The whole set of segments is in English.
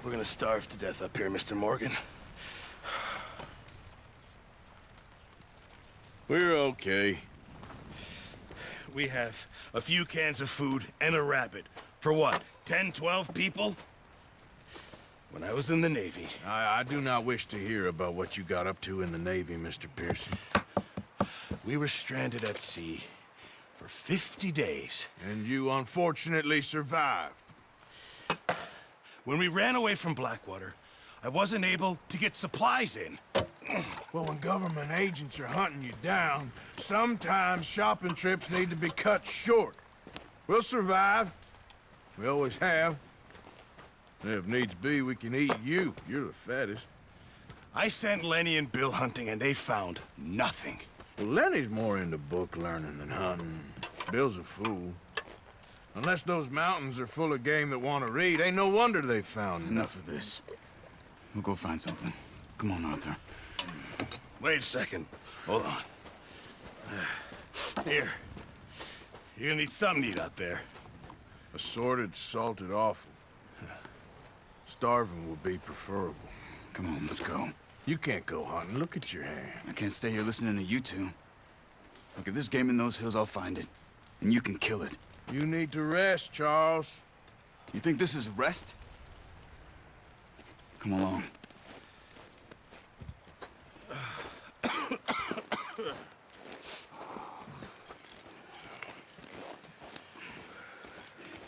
We're gonna starve to death up here, Mr. Morgan. We're okay. We have a few cans of food and a rabbit. For what, 10, 12 people? When I was in the Navy... I do not wish to hear about what you got up to in the Navy, Mr. Pearson. We were stranded at sea for 50 days. And you unfortunately survived. When we ran away from Blackwater, I wasn't able to get supplies in. Well, when government agents are hunting you down, sometimes shopping trips need to be cut short. We'll survive. We always have. If needs be, we can eat you. You're the fattest. I sent Lenny and Bill hunting, and they found nothing. Well, Lenny's more into book learning than hunting. Bill's a fool. Unless those mountains are full of game that want to read, ain't no wonder they found Enough of this. We'll go find something. Come on, Arthur. Wait a second. Hold on. Here. You're gonna need something to eat out there. Assorted, salted offal. Starving would be preferable. Come on, let's go. You can't go hunting. Look at your hand. I can't stay here listening to you two. Look, if there's game in those hills, I'll find it. And you can kill it. You need to rest, Charles. You think this is rest? Come along.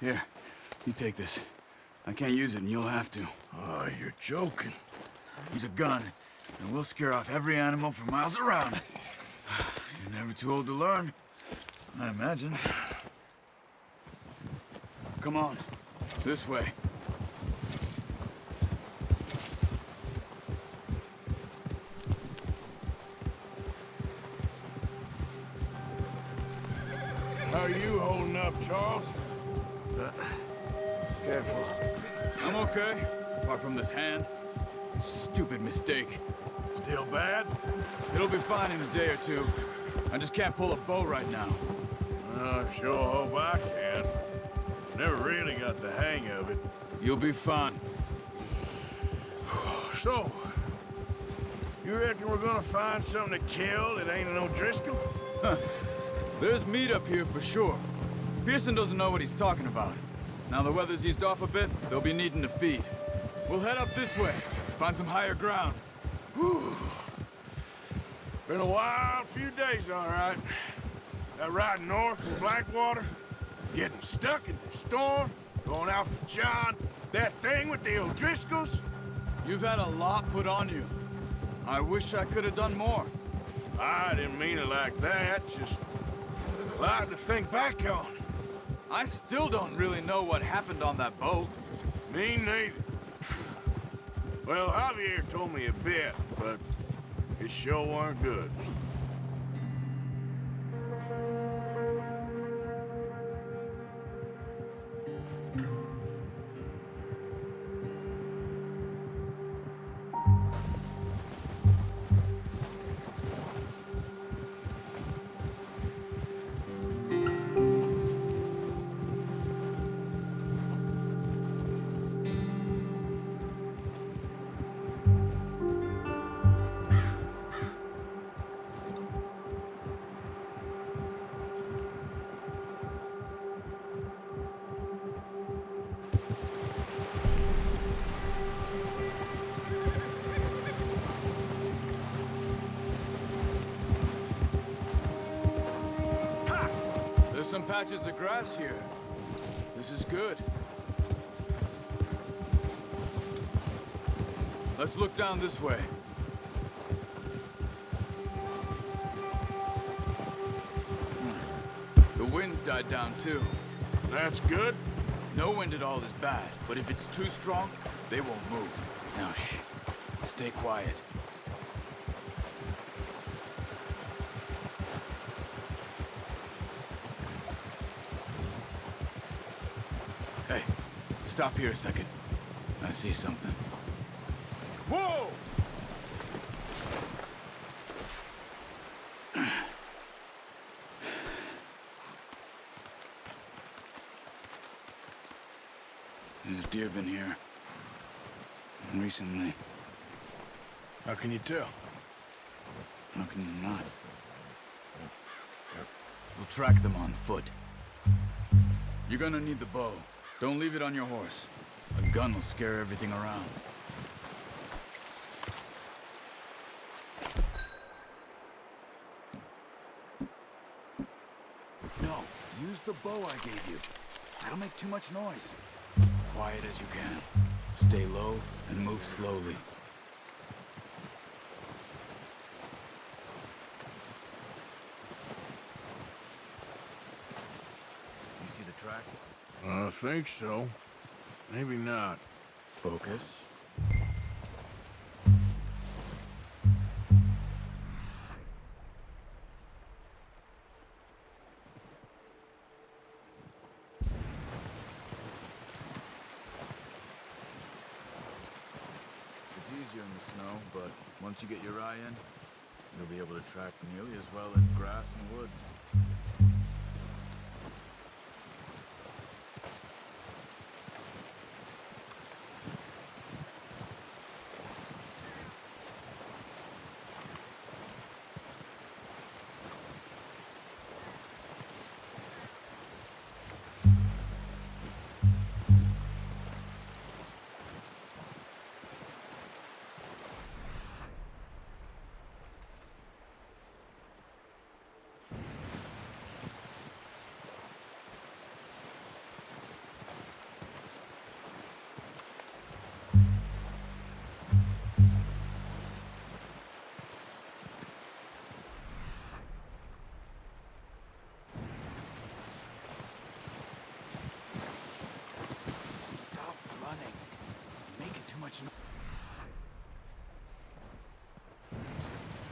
Here, you take this. I can't use it, and you'll have to. Oh, you're joking. Use a gun, and we'll scare off every animal for miles around. You're never too old to learn, I imagine. Come on, this way. How are you holding up, Charles? Careful. I'm okay, apart from this hand. Stupid mistake. Still bad? It'll be fine in a day or two. I just can't pull a bow right now. I sure hope I can. Never really got the hang of it. You'll be fine. So, you reckon we're gonna find something to kill that ain't no Driscoll? There's meat up here for sure. Pearson doesn't know what he's talking about. Now the weather's eased off a bit, they'll be needing to feed. We'll head up this way, find some higher ground. Whew. Been a wild few days, all right. That ride north from Blackwater, getting stuck in the storm, going out for John, that thing with the O'Driscolls. You've had a lot put on you. I wish I could have done more. I didn't mean it like that, just a lot to think back on. I still don't really know what happened on that boat. Me neither. Well, Javier told me a bit, but it sure weren't good. Some patches of grass here. This is good. Let's look down this way. The wind's died down too. That's good. No wind at all is bad, but if it's too strong, they won't move. Now shh. Stay quiet. Hey, stop here a second. I see something. Whoa! There's deer been here. recently. How can you tell? How can you not? We'll track them on foot. You're gonna need the bow. Don't leave it on your horse. A gun will scare everything around. No, use the bow I gave you. That'll make too much noise. Quiet as you can. Stay low and move slowly. You see the tracks? I think so. Maybe not. Focus. It's easier in the snow, but once you get your eye in, you'll be able to track nearly as well in grass and woods.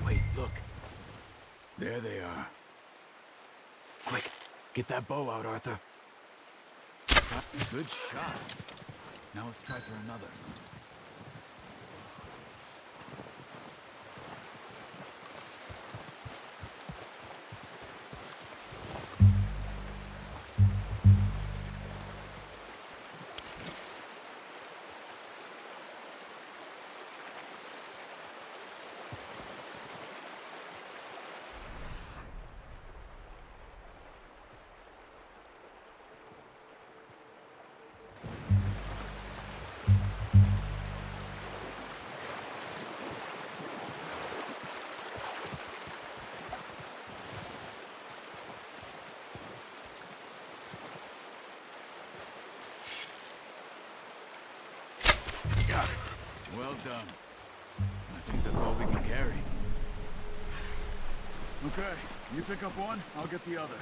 Wait, look. There they are. Quick, get that bow out, Arthur. Good shot. Now let's try for another. Got it. Well done. I think that's all we can carry. Okay, you pick up one, I'll get the other.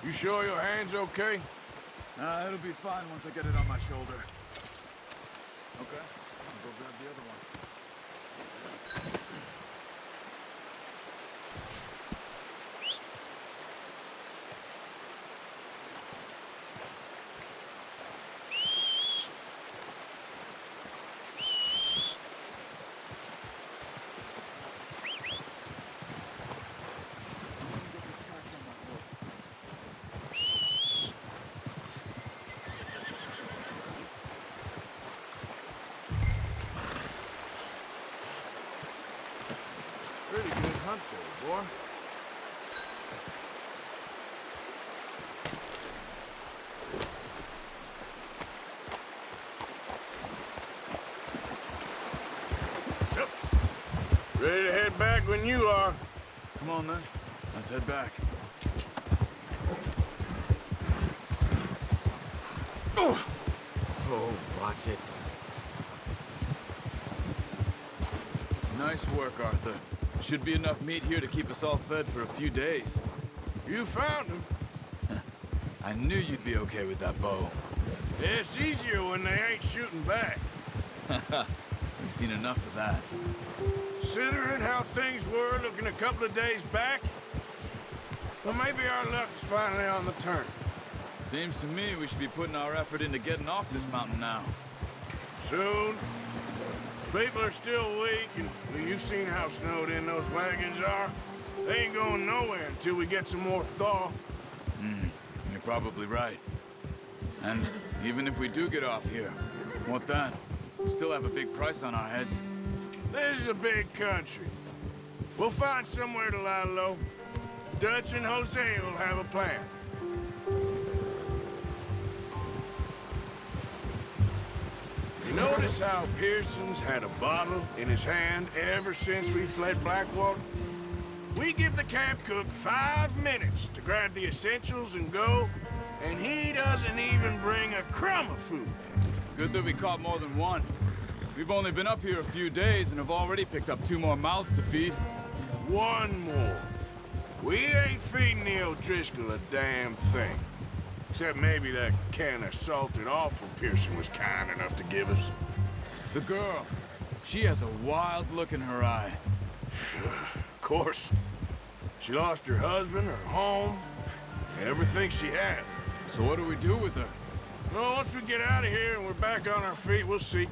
You sure your hand's okay? It'll be fine once I get it on my shoulder. Okay, I'll go grab the other one. Pretty good hunt there, boy. Yep. Ready to head back when you are. Come on then, let's head back. Oh, watch it. Nice work, Arthur. Should be enough meat here to keep us all fed for a few days. You found him. I knew you'd be okay with that bow. It's easier when they ain't shooting back. We've seen enough of that. Considering how things were looking a couple of days back, well, maybe our luck's finally on the turn. Seems to me we should be putting our effort into getting off this mountain now. Soon. People are still weak, and well, you've seen how snowed in those wagons are. They ain't going nowhere until we get some more thaw. You're probably right. And even if we do get off here, what then? We still have a big price on our heads. This is a big country. We'll find somewhere to lie low. Dutch and Jose will have a plan. You notice how Pearson's had a bottle in his hand ever since we fled Blackwater? We give the camp cook 5 minutes to grab the essentials and go, and he doesn't even bring a crumb of food. Good that we caught more than one. We've only been up here a few days and have already picked up 2 more mouths to feed. 1 more. We ain't feeding the O'Driscoll a damn thing. Except maybe that can of salted offal Pearson was kind enough to give us. The girl, she has a wild look in her eye. Of course. She lost her husband, her home, everything she had. So what do we do with her? Well, once we get out of here and we're back on our feet, we'll see.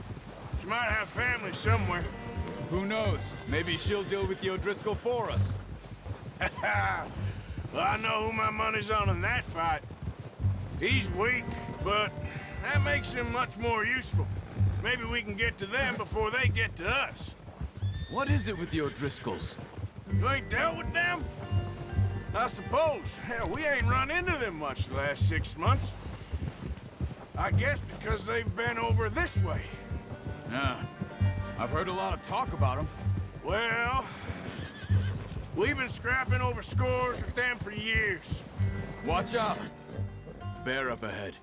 She might have family somewhere. Who knows? Maybe she'll deal with the O'Driscoll for us. Well, I know who my money's on in that fight. He's weak, but that makes him much more useful. Maybe we can get to them before they get to us. What is it with the O'Driscolls? You ain't dealt with them? I suppose. Hell, we ain't run into them much the last 6 months. I guess because they've been over this way. Yeah, I've heard a lot of talk about them. Well, we've been scrapping over scores with them for years. Watch out. Bear up ahead.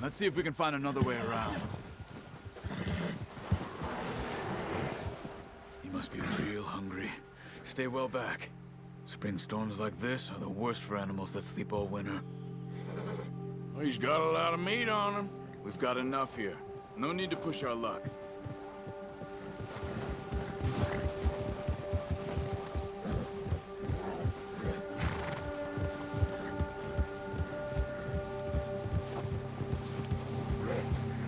Let's see if we can find another way around. He must be real hungry. Stay well back. Spring storms like this are the worst for animals that sleep all winter. Well, he's got a lot of meat on him. We've got enough here. No need to push our luck.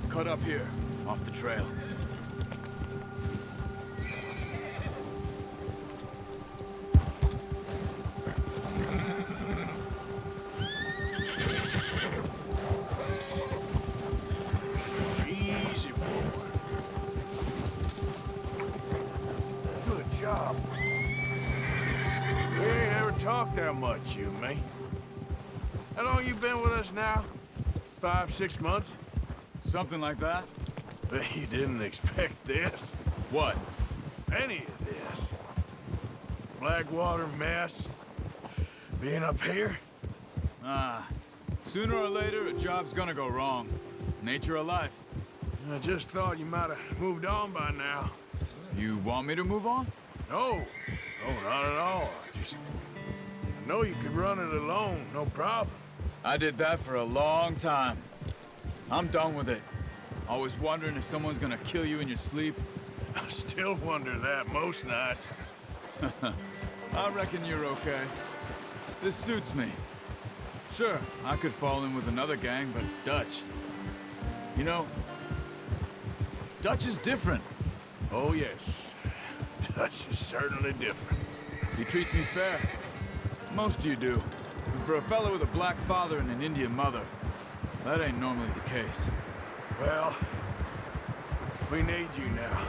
Cut up here, off the trail. Easy, boy. Good job. We ain't ever talked that much, you and me. How long you been with us now? 5, 6 months? Something like that? Bet you didn't expect this. What? Any of this. Blackwater mess. Being up here. Sooner or later, a job's gonna go wrong. Nature of life. I just thought you might have moved on by now. You want me to move on? No. No, not at all. I know you could run it alone, no problem. I did that for a long time. I'm done with it. Always wondering if someone's gonna kill you in your sleep. I still wonder that most nights. I reckon you're okay. This suits me. Sure, I could fall in with another gang, but Dutch... You know, Dutch is different. Oh, yes. Dutch is certainly different. He treats me fair. Most you do. And for a fellow with a black father and an Indian mother, that ain't normally the case. Well, we need you now.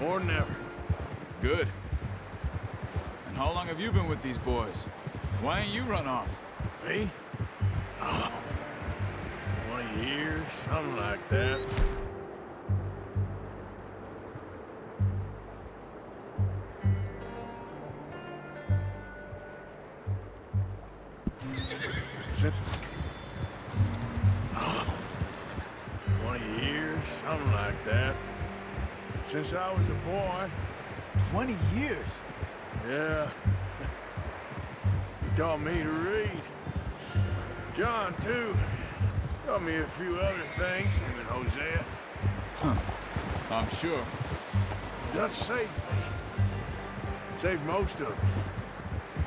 Or never. Good. And how long have you been with these boys? Why ain't you run off? Me? Oh, 20 years, something like that. Since... 20 years, something like that. Since I was a boy. 20 years? Yeah. He taught me to read. John, too. Taught me a few other things, him and Hosea. I'm sure. Dutch saved me. Saved most of us.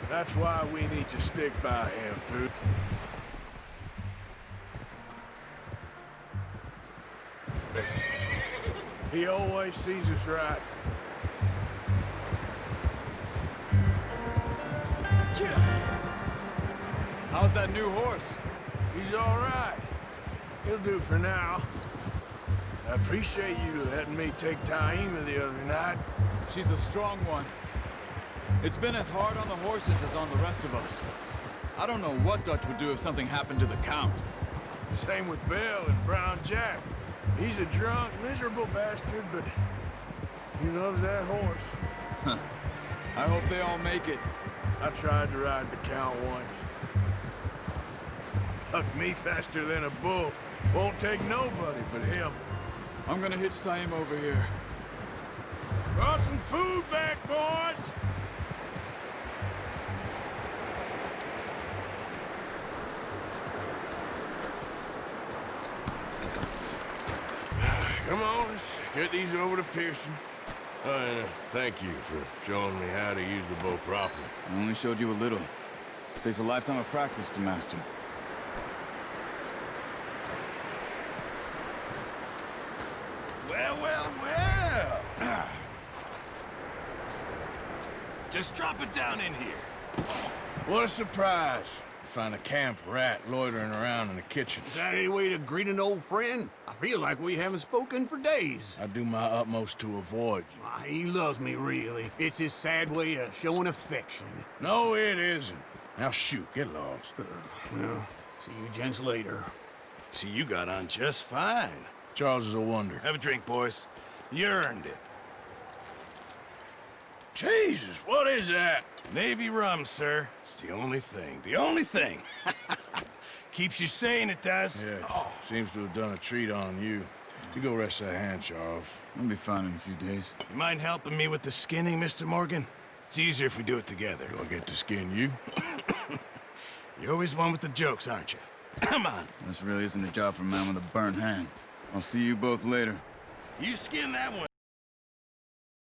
That's why we need to stick by him through... this. He always sees us right. How's that new horse? He's all right. He'll do for now. I appreciate you letting me take Taima the other night. She's a strong one. It's been as hard on the horses as on the rest of us. I don't know what Dutch would do if something happened to the Count. Same with Bill and Brown Jack. He's a drunk, miserable bastard, but he loves that horse. Huh. I hope they all make it. I tried to ride the Count once. Hucked me faster than a bull. Won't take nobody but him. I'm gonna hitch Taima over here. Brought some food back, boys! Come on, let's get these over to Pearson. And thank you for showing me how to use the bow properly. I only showed you a little. Takes a lifetime of practice to master. Well, well, well. Just drop it down in here. What a surprise. Find a camp rat loitering around in the kitchen. Is that any way to greet an old friend? I feel like we haven't spoken for days. I do my utmost to avoid you. Ah, he loves me, really. It's his sad way of showing affection. No, it isn't. Now shoot, get lost. Well, see you gents later. See, you got on just fine. Charles is a wonder. Have a drink, boys. You earned it. Jesus, what is that? Navy rum, sir. It's the only thing. The only thing. Keeps you sane, it does. Yes, seems to have done a treat on you. You go rest that hand, Charles. I'll be fine in a few days. You mind helping me with the skinning, Mr. Morgan? It's easier if we do it together. Do I get to skin you? You're always one with the jokes, aren't you? Come on. This really isn't a job for a man with a burnt hand. I'll see you both later. You skin that one.